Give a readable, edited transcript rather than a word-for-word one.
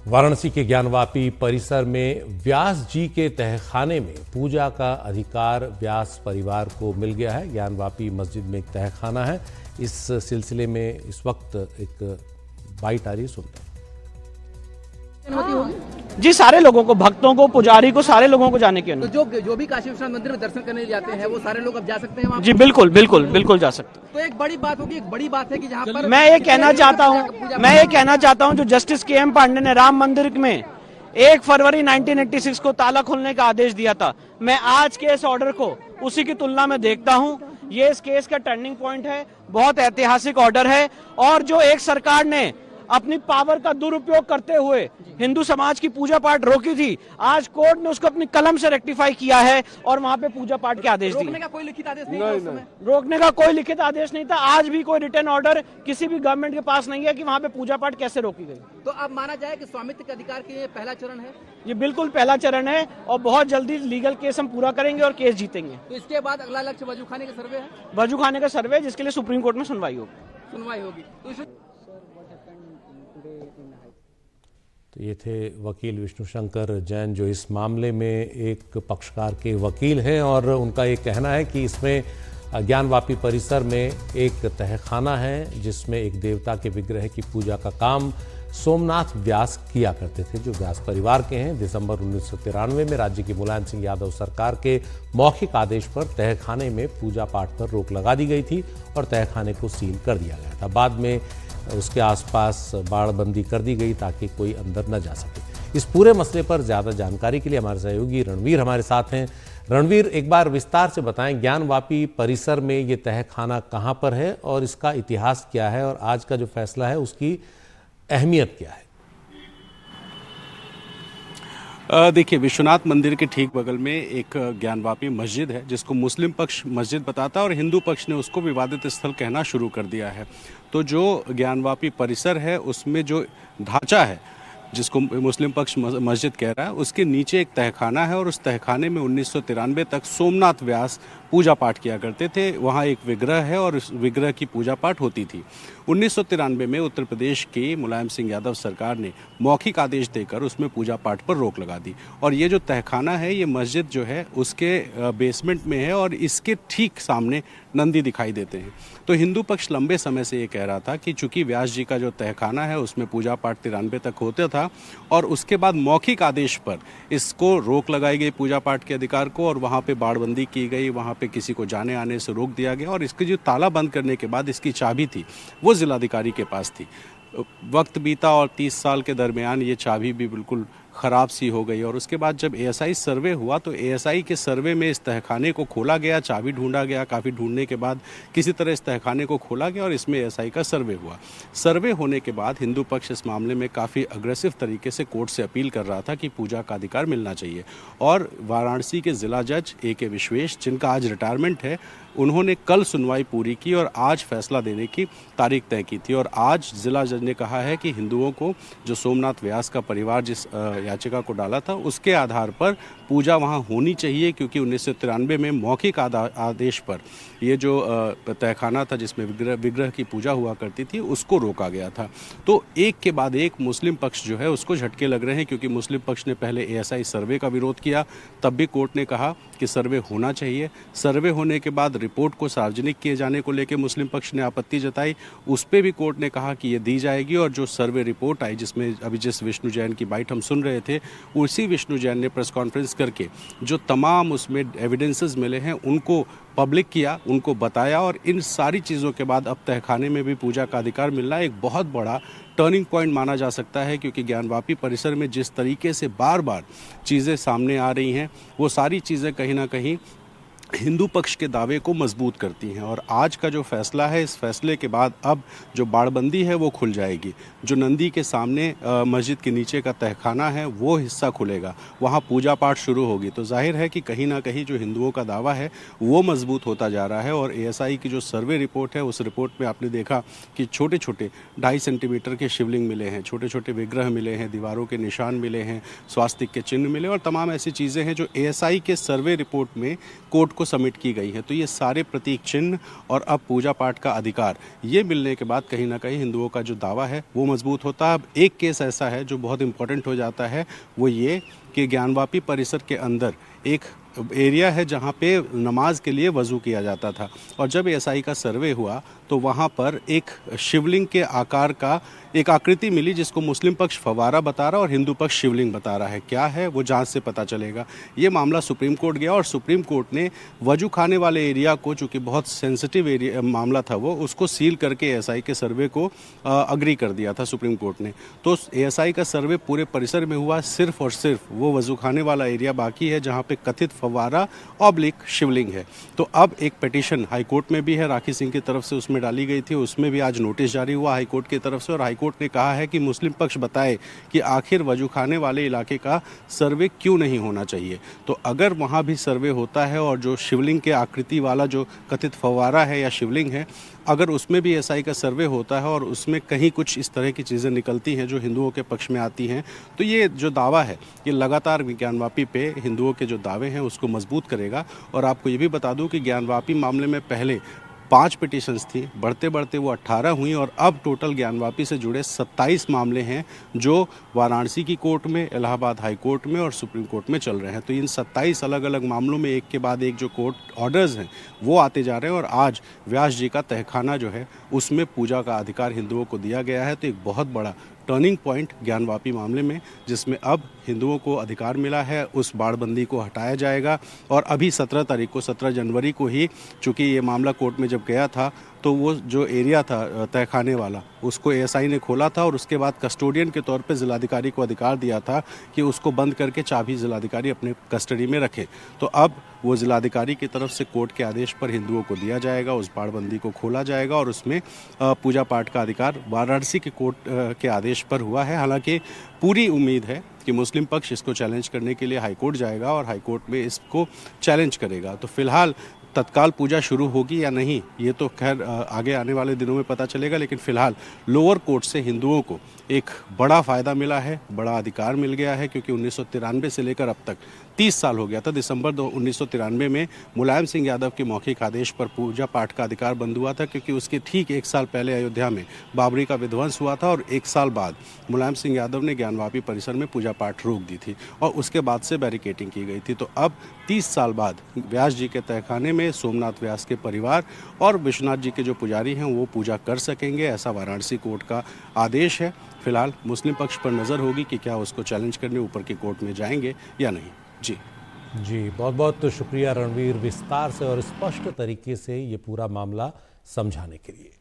वाराणसी के ज्ञानवापी परिसर में व्यास जी के तहखाने में पूजा का अधिकार व्यास परिवार को मिल गया है। ज्ञानवापी मस्जिद में एक तहखाना है। इस सिलसिले में इस वक्त एक बाइट आ रही है, सुनते हैं। जी, सारे लोगों को, भक्तों को, पुजारी को, सारे लोगों को जाने की अनुमति। तो जो भी काशी विश्वनाथ मंदिर में दर्शन करने जाते हैं वो सारे लोग अब जा सकते हैं वहाँ? जी बिल्कुल बिल्कुल बिल्कुल जा सकते हैं। तो एक बड़ी बात होगी, एक बड़ी बात है कि जहाँ पर मैं ये कहना चाहता हूँ जो जस्टिस के.एम. पांडे ने राम मंदिर में 1 फरवरी 1986 को ताला खोलने का आदेश दिया था, मैं आज के इस ऑर्डर को उसी की तुलना में देखता हूँ। ये इस केस का टर्निंग पॉइंट है, बहुत ऐतिहासिक ऑर्डर है। और जो एक सरकार ने अपनी पावर का दुरुपयोग करते हुए हिंदू समाज की पूजा पाठ रोकी थी, आज कोर्ट ने उसको अपनी कलम से रेक्टिफाई किया है और वहां पे पूजा पाठ के आदेश दिए। रोकने का कोई लिखित आदेश नहीं था उस समय? रोकने का कोई लिखित आदेश नहीं था। आज भी कोई रिटर्न ऑर्डर किसी भी गवर्नमेंट के पास नहीं है कि वहां पे पूजा पाठ कैसे रोकी गई। तो अब माना जाए कि स्वामित्व के अधिकार के पहला चरण है? ये बिल्कुल पहला चरण है और बहुत जल्दी लीगल केस हम पूरा करेंगे और केस जीतेंगे। तो इसके बाद अगला लक्ष्य वजूखाने का सर्वे है? वजूखाने का सर्वे, जिसके लिए सुप्रीम कोर्ट में सुनवाई होगी। तो ये थे वकील विष्णु शंकर जैन, जो इस मामले में एक पक्षकार के वकील हैं और उनका ये कहना है कि इसमें ज्ञानवापी परिसर में एक तहखाना है जिसमें एक देवता के विग्रह की पूजा का काम सोमनाथ व्यास किया करते थे, जो व्यास परिवार के हैं। दिसंबर 1993 में राज्य की मुलायम सिंह यादव सरकार के मौखिक आदेश पर तहखाने में पूजा पाठ पर रोक लगा दी गई थी और तहखाने को सील कर दिया गया था। बाद में उसके आसपास बाड़बंदी कर दी गई ताकि कोई अंदर न जा सके। इस पूरे मसले पर ज़्यादा जानकारी के लिए हमारे सहयोगी रणवीर हमारे साथ हैं। रणवीर, एक बार विस्तार से बताएं, ज्ञानवापी परिसर में ये तहखाना कहाँ पर है और इसका इतिहास क्या है और आज का जो फैसला है उसकी अहमियत क्या है? देखिए, विश्वनाथ मंदिर के ठीक बगल में एक ज्ञानवापी मस्जिद है जिसको मुस्लिम पक्ष मस्जिद बताता है और हिंदू पक्ष ने उसको विवादित स्थल कहना शुरू कर दिया है। तो जो ज्ञानवापी परिसर है उसमें जो ढांचा है जिसको मुस्लिम पक्ष मस्जिद कह रहा है, उसके नीचे एक तहखाना है और उस तहखाने में 1993 तक सोमनाथ व्यास पूजा पाठ किया करते थे। वहाँ एक विग्रह है और उस विग्रह की पूजा पाठ होती थी। 1993 में उत्तर प्रदेश की मुलायम सिंह यादव सरकार ने मौखिक आदेश देकर उसमें पूजा पाठ पर रोक लगा दी और ये जो तहखाना है, ये मस्जिद जो है उसके बेसमेंट में है और इसके ठीक सामने नंदी दिखाई देते हैं। तो हिंदू पक्ष लंबे समय से ये कह रहा था कि चूंकि व्यास जी का जो तहखाना है उसमें पूजा पाठ 93 तक होता था और उसके बाद मौखिक आदेश पर इसको रोक लगाई गई पूजा पाठ के अधिकार को और वहाँ पे बाड़बंदी की गई, वहाँ पे किसी को जाने आने से रोक दिया गया और इसकी जो ताला बंद करने के बाद इसकी चाबी थी वो जिलाधिकारी के पास थी। वक्त बीता और 30 साल के दरमियान ये चाबी भी बिल्कुल ख़राब सी हो गई और उसके बाद जब एएसआई सर्वे हुआ तो एएसआई के सर्वे में इस तहखाने को खोला गया, चाबी ढूंढा गया, काफ़ी ढूंढने के बाद किसी तरह इस तहखाने को खोला गया और इसमें एएसआई का सर्वे हुआ। सर्वे होने के बाद हिंदू पक्ष इस मामले में काफ़ी अग्रेसिव तरीके से कोर्ट से अपील कर रहा था कि पूजा का अधिकार मिलना चाहिए और वाराणसी के ज़िला जज ए.के. विश्वेश, जिनका आज रिटायरमेंट है, उन्होंने कल सुनवाई पूरी की और आज फैसला देने की तारीख तय की थी। और आज जिला जज ने कहा है कि हिंदुओं को, जो सोमनाथ व्यास का परिवार जिस याचिका को डाला था उसके आधार पर पूजा वहां होनी चाहिए, क्योंकि 1993 में मौखिक आदेश पर ये जो तहखाना था जिसमें विग्रह की पूजा हुआ करती थी उसको रोका गया था। तो एक के बाद एक मुस्लिम पक्ष जो है उसको झटके लग रहे हैं, क्योंकि मुस्लिम पक्ष ने पहले एएसआई सर्वे का विरोध किया, तब भी कोर्ट ने कहा कि सर्वे होना चाहिए। सर्वे होने के बाद रिपोर्ट को सार्वजनिक किए जाने को लेकर मुस्लिम पक्ष ने आपत्ति जताई, उस पर भी कोर्ट ने कहा कि ये दी जाएगी और जो सर्वे रिपोर्ट आई, जिसमें अभी जिस विष्णु जैन की बाइट हम सुन रहे थे, उसी विष्णु जैन ने प्रेस कॉन्फ्रेंस करके जो तमाम उसमें एविडेंसेस मिले हैं उनको पब्लिक किया, उनको बताया और इन सारी चीज़ों के बाद अब तहखाने में भी पूजा का अधिकार मिलना एक बहुत बड़ा टर्निंग पॉइंट माना जा सकता है, क्योंकि ज्ञानवापी परिसर में जिस तरीके से बार बार चीज़ें सामने आ रही हैं वो सारी चीज़ें कहीं ना कहीं हिंदू पक्ष के दावे को मजबूत करती हैं। और आज का जो फैसला है, इस फैसले के बाद अब जो बाड़बंदी है वो खुल जाएगी। जो नंदी के सामने मस्जिद के नीचे का तहखाना है वो हिस्सा खुलेगा, वहाँ पूजा पाठ शुरू होगी। तो जाहिर है कि कहीं ना कहीं जो हिंदुओं का दावा है वो मजबूत होता जा रहा है। और एएसआई की जो सर्वे रिपोर्ट है, उस रिपोर्ट में आपने देखा कि छोटे छोटे 2.5 सेंटीमीटर के शिवलिंग मिले हैं, छोटे छोटे विग्रह मिले हैं, दीवारों के निशान मिले हैं, स्वास्तिक के चिन्ह मिले और तमाम ऐसी चीज़ें हैं जो एएसआई के सर्वे रिपोर्ट में कोर्ट को सबमिट की गई हैं। तो ये सारे प्रतीक चिन्ह और अब पूजा पाठ का अधिकार ये मिलने के बाद कहीं ना कहीं हिंदुओं का जो दावा है वो मजबूत होता है। अब एक केस ऐसा है जो बहुत इंपॉर्टेंट हो जाता है, वो ये कि ज्ञानवापी परिसर के अंदर एक एरिया है जहाँ पे नमाज के लिए वज़ू किया जाता था, और जब एएसआई का सर्वे हुआ तो वहाँ पर एक शिवलिंग के आकार का एक आकृति मिली, जिसको मुस्लिम पक्ष फवारा बता रहा और हिंदू पक्ष शिवलिंग बता रहा है। क्या है वो जांच से पता चलेगा। ये मामला सुप्रीम कोर्ट गया और सुप्रीम कोर्ट ने वजू खाने वाले एरिया को, चूँकि बहुत सेंसिटिव एरिया मामला था वो, उसको सील करके एएसआई के सर्वे को अग्री कर दिया था सुप्रीम कोर्ट ने। तो एएसआई का सर्वे पूरे परिसर में हुआ, सिर्फ और सिर्फ वो वजू खाने वाला एरिया बाकी है जहाँ पे कथित फवारा ऑब्लिक शिवलिंग है। तो अब एक पिटीशन हाईकोर्ट में भी है, राखी सिंह की तरफ से उसमें डाली गई थी, उसमें भी आज नोटिस जारी हुआ हाईकोर्ट की तरफ से, और हाईकोर्ट ने कहा है कि मुस्लिम पक्ष बताए कि आखिर वजू खाने वाले इलाके का सर्वे क्यों नहीं होना चाहिए। तो अगर वहाँ भी सर्वे होता है और जो शिवलिंग के आकृति वाला जो कथित फवारा है या शिवलिंग है, अगर उसमें भी एएसआई का सर्वे होता है और उसमें कहीं कुछ इस तरह की चीज़ें निकलती हैं जो हिंदुओं के पक्ष में आती हैं, तो ये जो दावा है ये लगातार ज्ञानवापी पे हिंदुओं के जो दावे हैं उसको मजबूत करेगा। और आपको ये भी बता दूं कि ज्ञानवापी मामले में पहले 5 पिटीशंस थी, बढ़ते बढ़ते वो 18 हुई, और अब टोटल ज्ञानवापी से जुड़े 27 मामले हैं जो वाराणसी की कोर्ट में, इलाहाबाद हाई कोर्ट में और सुप्रीम कोर्ट में चल रहे हैं। तो इन 27 अलग अलग मामलों में एक के बाद एक जो कोर्ट ऑर्डर्स हैं वो आते जा रहे हैं, और आज व्यास जी का तहखाना जो है उसमें पूजा का अधिकार हिंदुओं को दिया गया है। तो एक बहुत बड़ा टर्निंग पॉइंट ज्ञानवापी मामले में, जिसमें अब हिंदुओं को अधिकार मिला है, उस बाड़बंदी को हटाया जाएगा। और अभी 17 तारीख को, 17 जनवरी को ही, चूँकि ये मामला कोर्ट में जब गया था तो वो जो एरिया था तहखाने वाला उसको एएसआई ने खोला था, और उसके बाद कस्टोडियन के तौर पे जिलाधिकारी को अधिकार दिया था कि उसको बंद करके चाबी जिलाधिकारी अपने कस्टडी में रखे। तो अब वो जिलाधिकारी की तरफ से कोर्ट के आदेश पर हिंदुओं को दिया जाएगा, उस बाड़बंदी को खोला जाएगा, और उसमें पूजा पाठ का अधिकार वाराणसी के कोर्ट के आदेश पर हुआ है। हालांकि पूरी उम्मीद है कि मुस्लिम पक्ष इसको चैलेंज करने के लिए हाईकोर्ट जाएगा और हाईकोर्ट में इसको चैलेंज करेगा। तो फिलहाल तत्काल पूजा शुरू होगी या नहीं ये तो खैर आगे आने वाले दिनों में पता चलेगा, लेकिन फिलहाल लोअर कोर्ट से हिंदुओं को एक बड़ा फ़ायदा मिला है, बड़ा अधिकार मिल गया है, क्योंकि 1993 से लेकर अब तक 30 साल हो गया था। दिसंबर 1993 में मुलायम सिंह यादव के मौखिक आदेश पर पूजा पाठ का अधिकार बंद हुआ था, क्योंकि उसके ठीक 1 साल पहले अयोध्या में बाबरी का विध्वंस हुआ था, और 1 साल बाद मुलायम सिंह यादव ने ज्ञानवापी परिसर में पूजा पाठ रोक दी थी, और उसके बाद से बैरिकेटिंग की गई थी। तो अब 30 साल बाद व्यास जी के तहखाने में सोमनाथ व्यास के परिवार और विश्वनाथ जी के जो पुजारी हैं वो पूजा कर सकेंगे, ऐसा वाराणसी कोर्ट का आदेश है। फिलहाल मुस्लिम पक्ष पर नज़र होगी कि क्या उसको चैलेंज करने ऊपर की कोर्ट में जाएंगे या नहीं। जी बहुत बहुत शुक्रिया रणवीर, विस्तार से और स्पष्ट तरीके से ये पूरा मामला समझाने के लिए।